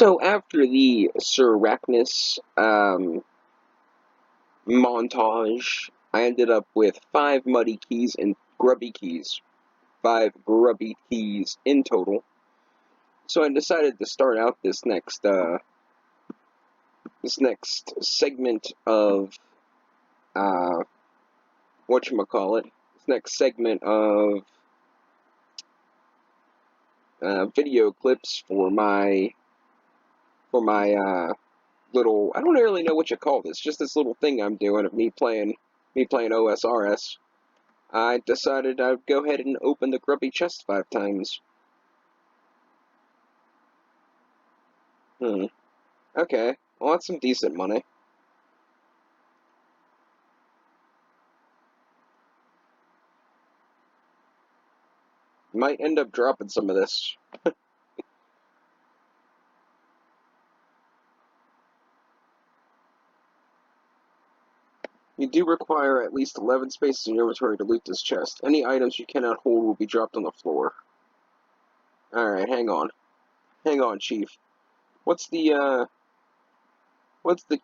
So after the Sir Arachnus montage, I ended up with 5 muddy keys and grubby keys. 5 grubby keys in total. So I decided to start out this next segment of whatchamacallit. This next segment of video clips for my little, I don't really know what you call this, just this little thing I'm doing of me playing OSRS. I decided I'd go ahead and open the grubby chest 5 times. Okay, well that's some decent money. Might end up dropping some of this. You do require at least 11 spaces in your inventory to loot this chest. Any items you cannot hold will be dropped on the floor. Alright, hang on. Hang on, Chief. What's the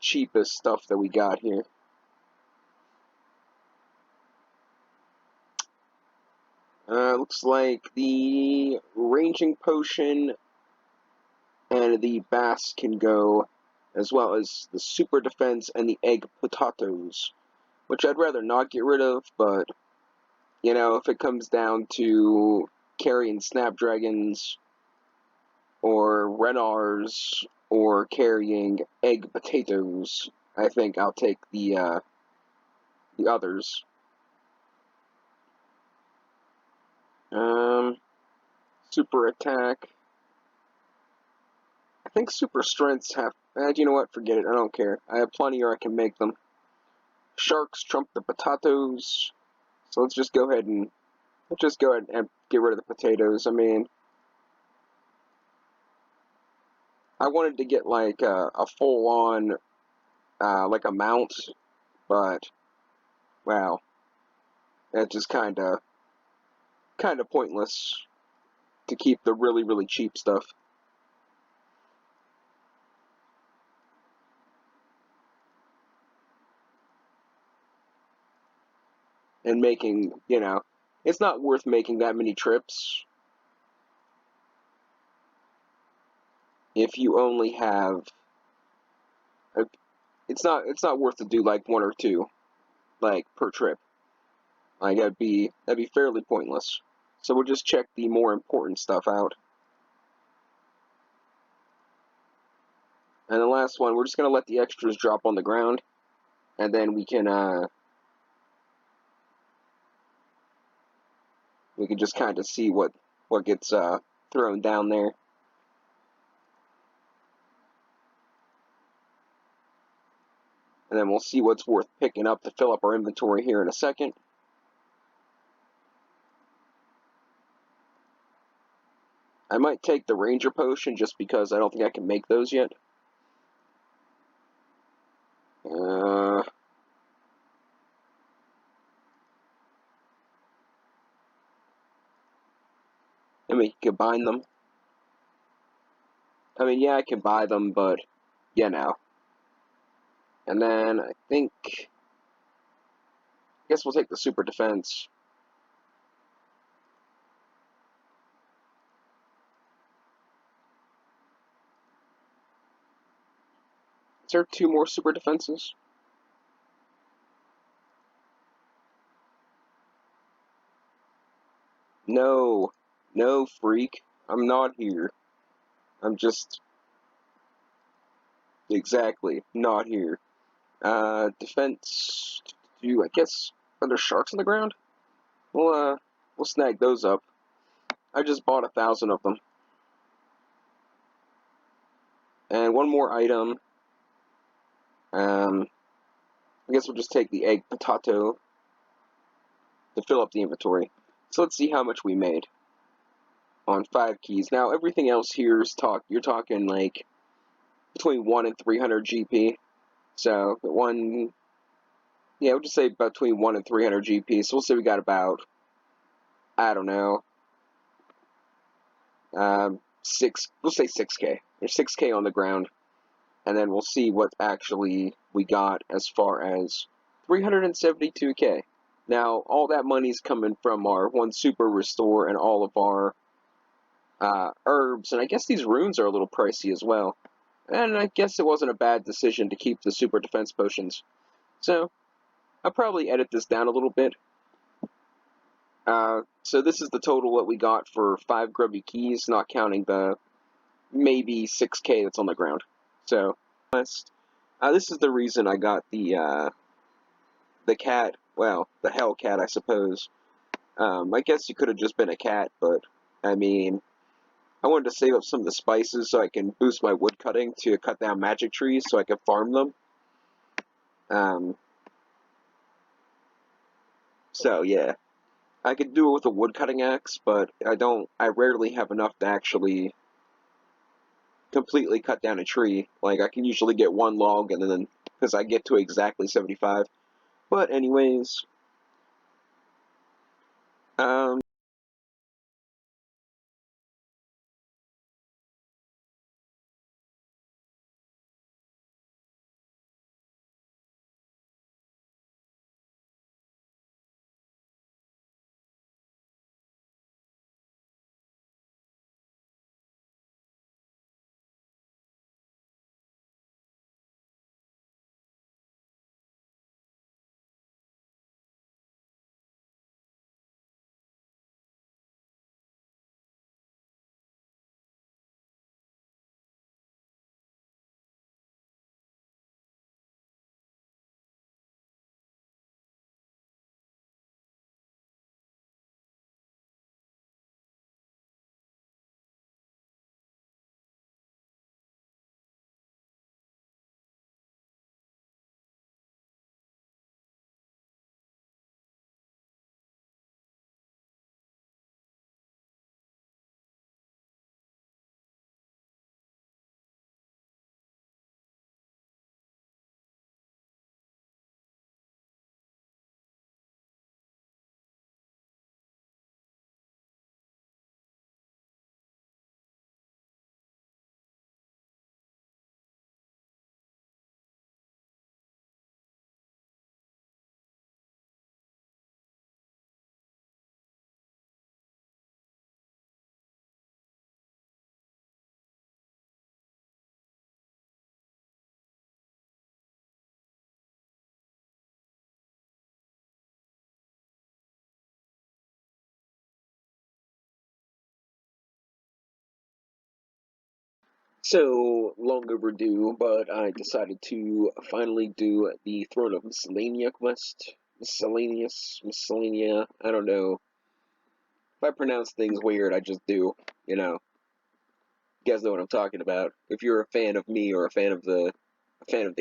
cheapest stuff that we got here? Looks like the ranging potion and the bass can go, as well as the super defense and the egg potatoes, which I'd rather not get rid of, but, you know, if it comes down to carrying snapdragons, or renars, or carrying egg potatoes, I think I'll take the others. Super attack. I think super strengths have. You know what? Forget it. I don't care. I have plenty, or I can make them. Sharks trump the potatoes. So let's just go ahead and get rid of the potatoes. I mean, I wanted to get like a full-on like a mount, but wow, that's just kind of pointless to keep the really cheap stuff. And making, you know, it's not worth making that many trips if you only have. It's not worth to do like 1 or 2, like per trip. Like that'd be fairly pointless. So we'll just check the more important stuff out. And the last one, we're just gonna let the extras drop on the ground, and then we can just kind of see what gets thrown down there. And then we'll see what's worth picking up to fill up our inventory here in a second. I might take the Ranger Potion just because I don't think I can make those yet. I mean, combine them. I mean, yeah, I can buy them, but, you know. And then, I guess we'll take the super defense. Is there 2 more super defenses? No. No, freak. I'm not here. I'm just... Exactly. Not here. Defense... I guess... Are there sharks on the ground? We'll snag those up. I just bought 1,000 of them. And one more item. I guess we'll just take the egg potato to fill up the inventory. So let's see how much we made on 5 keys. Now everything else here is you're talking like between 1 and 300 GP. So we'll just say between 1 and 300 GP. So we'll say we got about, I don't know, we'll say 6K. There's 6K on the ground, and then we'll see what actually we got as far as 372K. Now, all that money's coming from our one super restore and all of our herbs, and I guess these runes are a little pricey as well. And I guess it wasn't a bad decision to keep the super defense potions. So, I'll probably edit this down a little bit. So this is the total what we got for 5 grubby keys, not counting the maybe 6K that's on the ground. So, this is the reason I got the cat, well, the hell cat, I suppose. I guess you could have just been a cat, but, I mean, I wanted to save up some of the spices so I can boost my wood cutting to cut down magic trees so I can farm them. So, yeah. I could do it with a wood cutting axe, but I rarely have enough to actually completely cut down a tree. Like, I can usually get one log, and then, because I get to exactly 75. But anyways, so, long overdue, but I decided to finally do the Throne of Miscellanea quest. Miscellanea, I don't know. If I pronounce things weird, I just do, you know. You guys know what I'm talking about. If you're a fan of me or a fan of the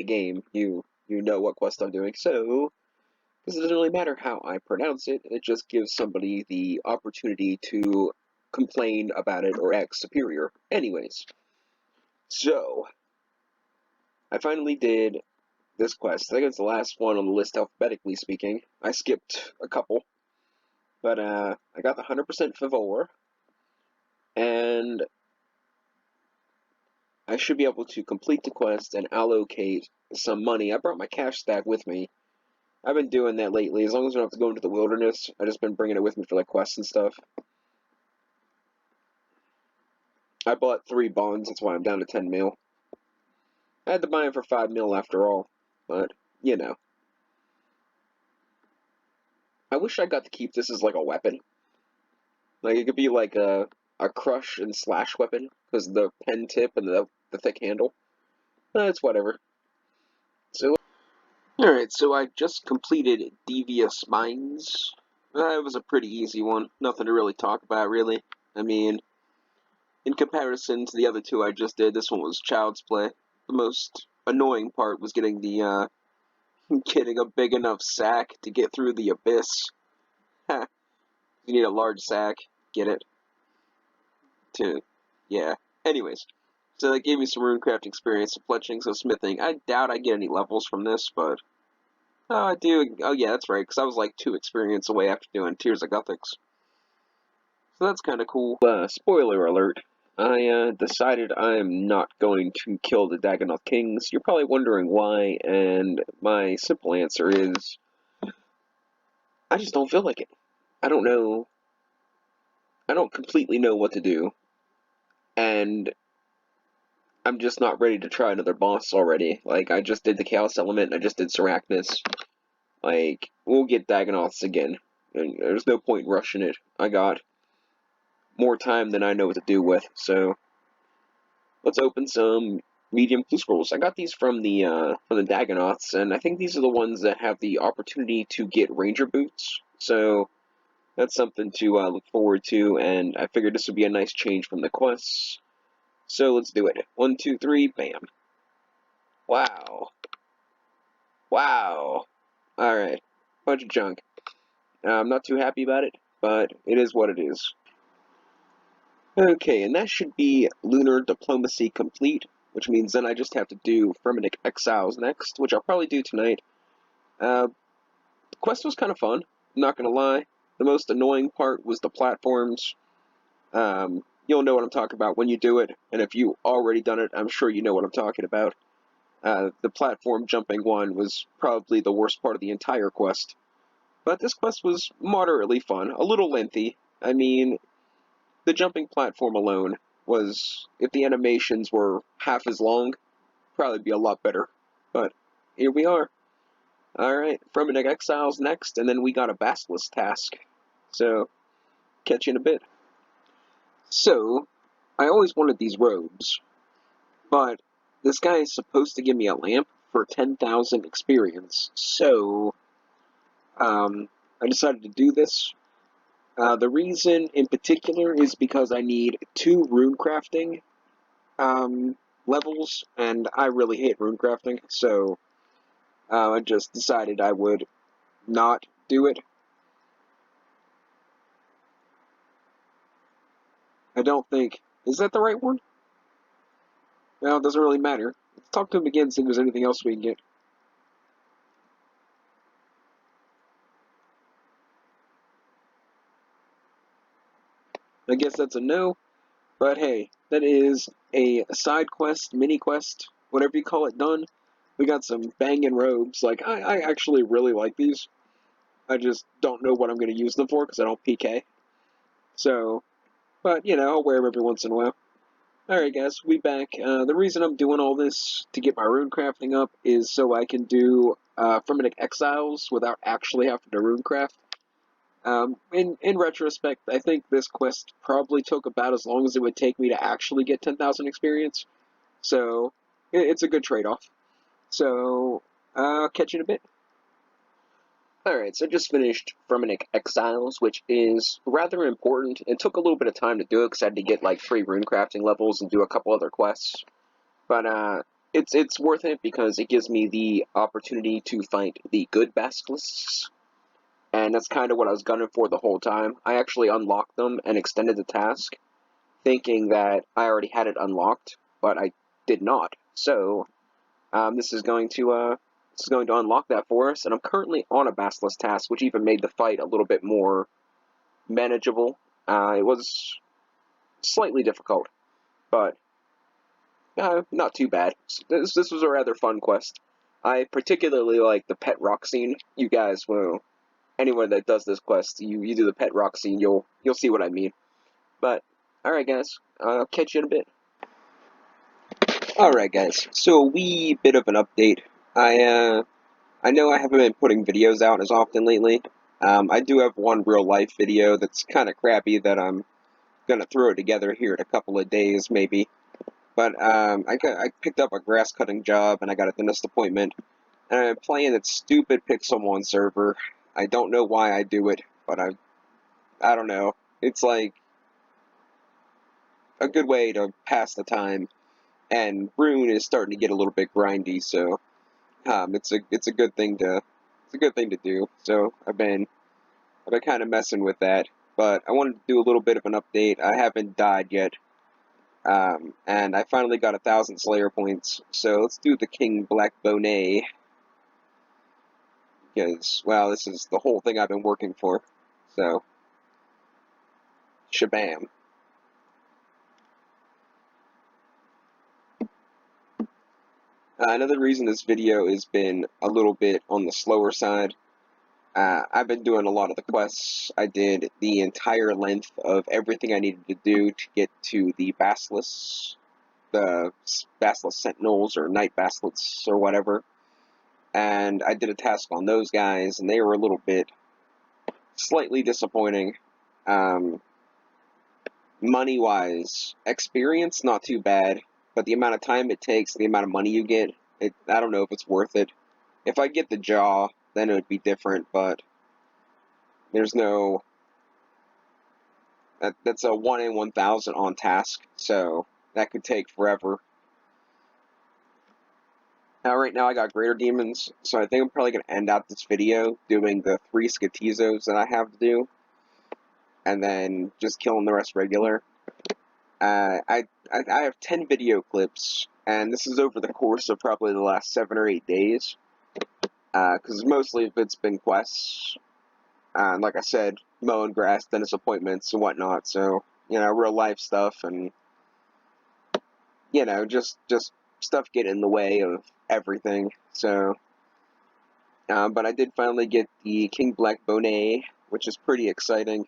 game, you know what quest I'm doing. So, because it doesn't really matter how I pronounce it, it just gives somebody the opportunity to complain about it or act superior. Anyways, so I finally did this quest. I think it's the last one on the list alphabetically speaking. I skipped a couple, but I got the 100% favor, and I should be able to complete the quest and allocate some money. I brought my cash stack with me. I've been doing that lately. As long as I don't have to go into the wilderness, I've just been bringing it with me for like quests and stuff. I bought 3 bonds, that's why I'm down to 10 mil. I had to buy them for 5 mil after all, but, you know. I wish I got to keep this as like a weapon. Like, it could be like a crush and slash weapon, because the pen tip and the thick handle. It's whatever. So, alright, so I just completed Devious Minds. It was a pretty easy one. Nothing to really talk about, really. I mean, in comparison to the other 2 I just did, this one was child's play. The most annoying part was getting the, getting a big enough sack to get through the abyss. You need a large sack. Get it? Yeah. Anyways, so that gave me some runecraft experience, fletching, so smithing. I doubt I get any levels from this, but oh, I do. Oh yeah, that's right, because I was like 2 experience away after doing Tears of Gothics. So that's kind of cool. Spoiler alert. I decided I'm not going to kill the Dagonoth Kings. You're probably wondering why, and my simple answer is I just don't feel like it. I don't know. I don't completely know what to do, and I'm just not ready to try another boss already. Like, I just did the Chaos Element, and I just did Sarachnis. Like, we'll get Dagonoths again, and there's no point in rushing it. I got more time than I know what to do with, so let's open some medium clue scrolls. I got these from the Dagonoths, and I think these are the ones that have the opportunity to get Ranger boots. So that's something to look forward to, and I figured this would be a nice change from the quests. So let's do it. 1, 2, 3, bam. Wow. Wow. Alright. Bunch of junk. I'm not too happy about it, but it is what it is. Okay, and that should be Lunar Diplomacy complete, which means then I just have to do Fremennik Exiles next, which I'll probably do tonight. The quest was kind of fun, I'm not gonna lie. The most annoying part was the platforms. You'll know what I'm talking about when you do it, and if you already done it, I'm sure you know what I'm talking about. The platform jumping one was probably the worst part of the entire quest. But this quest was moderately fun, a little lengthy. I mean, the jumping platform alone was, if the animations were half as long, probably be a lot better. But here we are. Alright, Fremennik Exiles next, and then we got a Basilisk task. So, catch you in a bit. So, I always wanted these robes, but this guy is supposed to give me a lamp for 10,000 experience. So, I decided to do this. The reason in particular is because I need 2 rune crafting levels, and I really hate rune crafting, so I just decided I would not do it. I don't think... Is that the right one? Well, it doesn't really matter. Let's talk to him again, see if there's anything else we can get. I guess that's a no, but hey, that is a side quest, mini quest, whatever you call it, done. We got some banging robes. Like, I actually really like these. I just don't know what I'm going to use them for because I don't PK. So, but, you know, I'll wear them every once in a while. Alright guys, we back. The reason I'm doing all this to get my rune crafting up is so I can do Fremennik Exiles without actually having to rune craft. In retrospect, I think this quest probably took about as long as it would take me to actually get 10,000 experience. So, it's a good trade-off. So, catch you in a bit. Alright, so I just finished Fremennik Exiles, which is rather important. It took a little bit of time to do it because I had to get like 3 rune crafting levels and do a couple other quests. But it's worth it because it gives me the opportunity to fight the good basilisks, and that's kind of what I was gunning for the whole time. I actually unlocked them and extended the task, thinking that I already had it unlocked, but I did not. So this is going to unlock that for us, and I'm currently on a basilisk task, which even made the fight a little bit more manageable. It was slightly difficult, but not too bad. This was a rather fun quest. I particularly like the pet rock scene. You guys will, anyone that does this quest, you do the pet rock scene, you'll see what I mean. But alright guys, I'll catch you in a bit. Alright guys, so a wee bit of an update. I know I haven't been putting videos out as often lately. I do have one real life video that's kind of crappy that I'm gonna throw together here in a couple of days maybe. But I picked up a grass cutting job and I got a dentist appointment. And I'm playing that stupid Pixelmon server. I don't know why I do it, but I don't know. It's like a good way to pass the time. And Rune is starting to get a little bit grindy, so it's a good thing to do. So I've been kind of messing with that. But I wanted to do a little bit of an update. I haven't died yet. And I finally got 1,000 Slayer points, so let's do the King Black Bonnet. Because, well, this is the whole thing I've been working for. So, shabam. Another reason this video has been a little bit on the slower side, I've been doing a lot of the quests. I did the entire length of everything I needed to do to get to the Basilisk Sentinels or Night Basilists or whatever. And I did a task on those guys, and they were a little bit slightly disappointing. Money-wise, experience, not too bad, but the amount of time it takes, the amount of money you get, I don't know if it's worth it. If I get the jaw, then it would be different, but there's no... That's a 1 in 1,000 on task, so that could take forever. Now, right now I got Greater Demons, so I think I'm probably going to end out this video doing the 3 skotizos that I have to do, and then just killing the rest regular. I have 10 video clips, and this is over the course of probably the last 7 or 8 days, because mostly it's been quests, and like I said, mowing grass, dentist appointments, and whatnot, so, you know, real life stuff, and, you know, just stuff get in the way of everything, so, but I did finally get the King Black Bonnet, which is pretty exciting.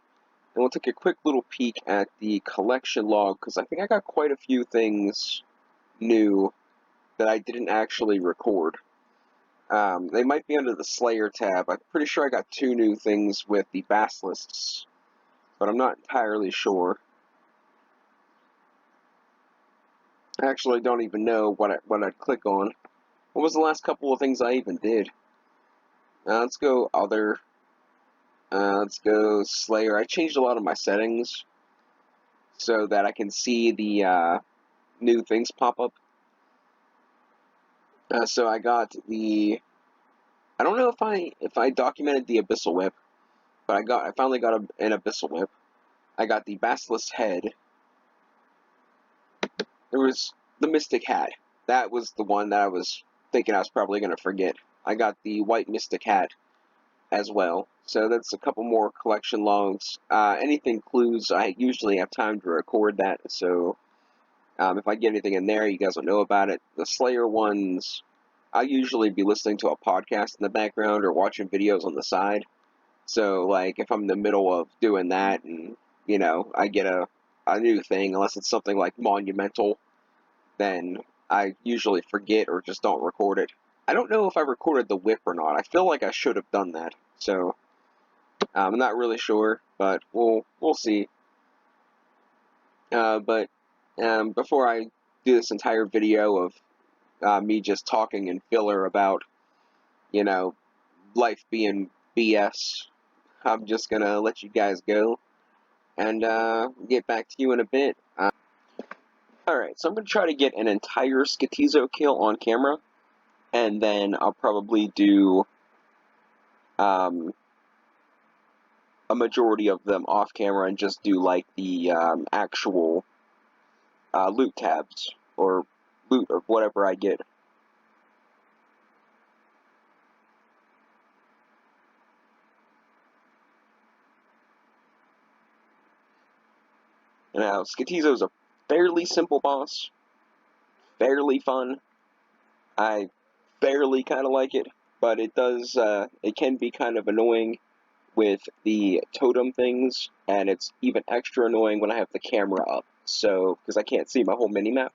And we'll take a quick little peek at the collection log, because I think I got quite a few things new that I didn't actually record. They might be under the Slayer tab. I'm pretty sure I got 2 new things with the Basilisks, but I'm not entirely sure. I actually don't even know what I'd click on. What was the last couple of things I even did? Let's go Other. Let's go Slayer. I changed a lot of my settings so that I can see the new things pop up. So I got the... I don't know if I documented the Abyssal Whip, but I finally got an Abyssal Whip. I got the Basilisk Head. There was the Mystic Hat. That was the one that I was thinking I was probably going to forget. I got the White Mystic Hat as well. So that's a couple more collection logs. Anything clues, I usually have time to record that, so if I get anything in there, you guys will know about it. The Slayer ones, I'll usually be listening to a podcast in the background or watching videos on the side. So, like, if I'm in the middle of doing that and, you know, I get a new thing, unless it's something like monumental, then I usually forget or just don't record it. I don't know if I recorded the whip or not. I feel like I should have done that. So, I'm not really sure, but we'll see. But before I do this entire video of me just talking in filler about, you know, life being BS, I'm just gonna let you guys go and get back to you in a bit. Alright, so I'm gonna try to get an entire skotizo kill on camera, and then I'll probably do a majority of them off camera and just do like the actual loot tabs or loot of whatever I get. Now, Skotizo's a fairly simple boss, fairly fun. I fairly kind of like it, but it can be kind of annoying with the totem things, and it's even extra annoying when I have the camera up, so, because I can't see my whole minimap.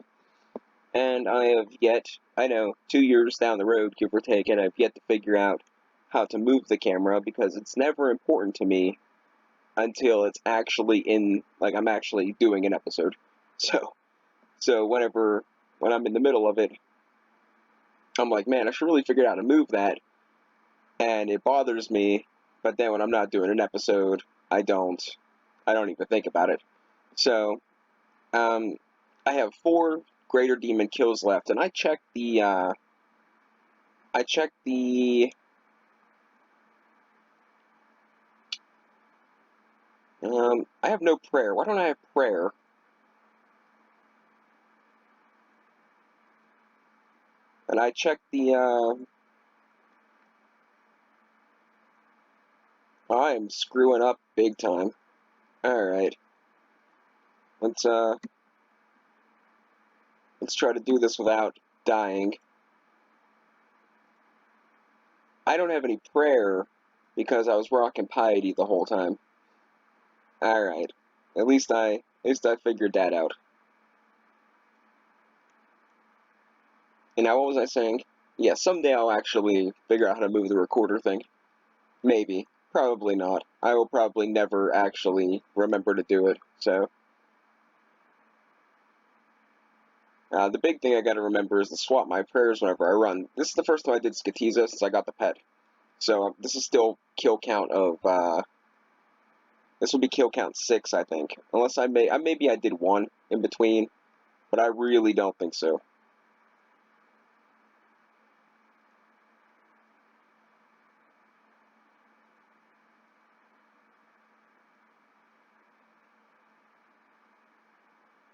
And I have yet, I know, 2 years down the road, give or take, and I've yet to figure out how to move the camera, because it's never important to me until it's actually in, like, I'm actually doing an episode. So when I'm in the middle of it, I'm like, man, I should really figure out how to move that, and it bothers me, but then when I'm not doing an episode, I don't even think about it. So, I have 4 Greater Demon kills left, and I checked the, I have no prayer. Why don't I have prayer? And I checked the, I am screwing up big time. Alright. Let's try to do this without dying. I don't have any prayer because I was rocking piety the whole time. Alright. At least I figured that out. And now what was I saying? Yeah, someday I'll actually figure out how to move the recorder thing. Maybe. Probably not. I will probably never actually remember to do it, so. The big thing I gotta remember is to swap my prayers whenever I run. This is the first time I did skotizo since I got the pet. So, this is still kill count of, this will be kill count 6, I think. Unless maybe I did 1 in between, but I really don't think so.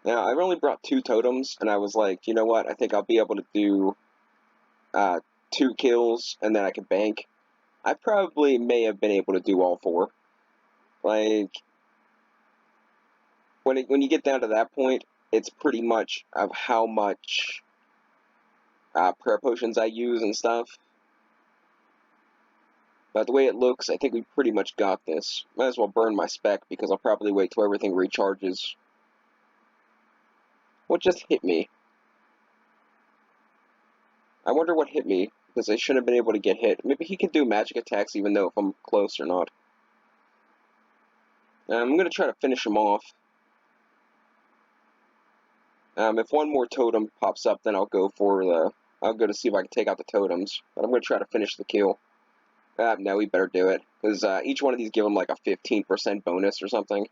Now, I've only brought 2 totems, and I was like, you know what, I think I'll be able to do, 2 kills, and then I can bank. I probably may have been able to do all 4. Like, when you get down to that point, it's pretty much of how much prayer potions I use and stuff. But the way it looks, I think we pretty much got this. Might as well burn my spec, because I'll probably wait till everything recharges. What just hit me? I wonder what hit me, because I shouldn't have been able to get hit. Maybe he can do magic attacks even though if I'm close or not. I'm going to try to finish him off. If one more totem pops up, then I'll go to see if I can take out the totems. But I'm going to try to finish the kill. No, we better do it, because each one of these give him like a 15% bonus or something.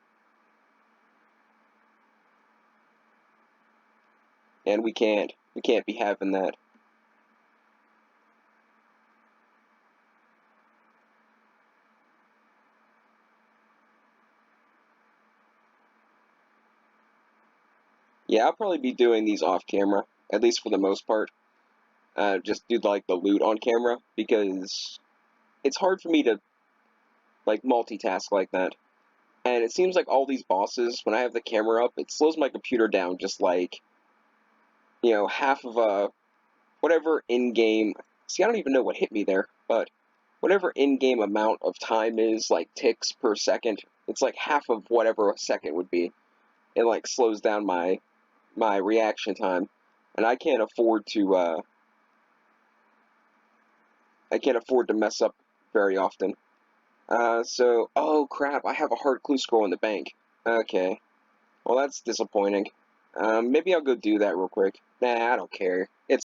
And we can't be having that. Yeah, I'll probably be doing these off camera, at least for the most part. Just do like the loot on camera, because it's hard for me to like multitask like that. And it seems like all these bosses, when I have the camera up, it slows my computer down just like, half of whatever in-game. See, I don't even know what hit me there, but whatever in-game amount of time is, like ticks per second, it's like half of whatever a second would be. It like slows down my reaction time, and I can't afford to mess up very often. Oh crap, I have a hard clue scroll in the bank. Okay, well that's disappointing. Maybe I'll go do that real quick. Nah, I don't care. It's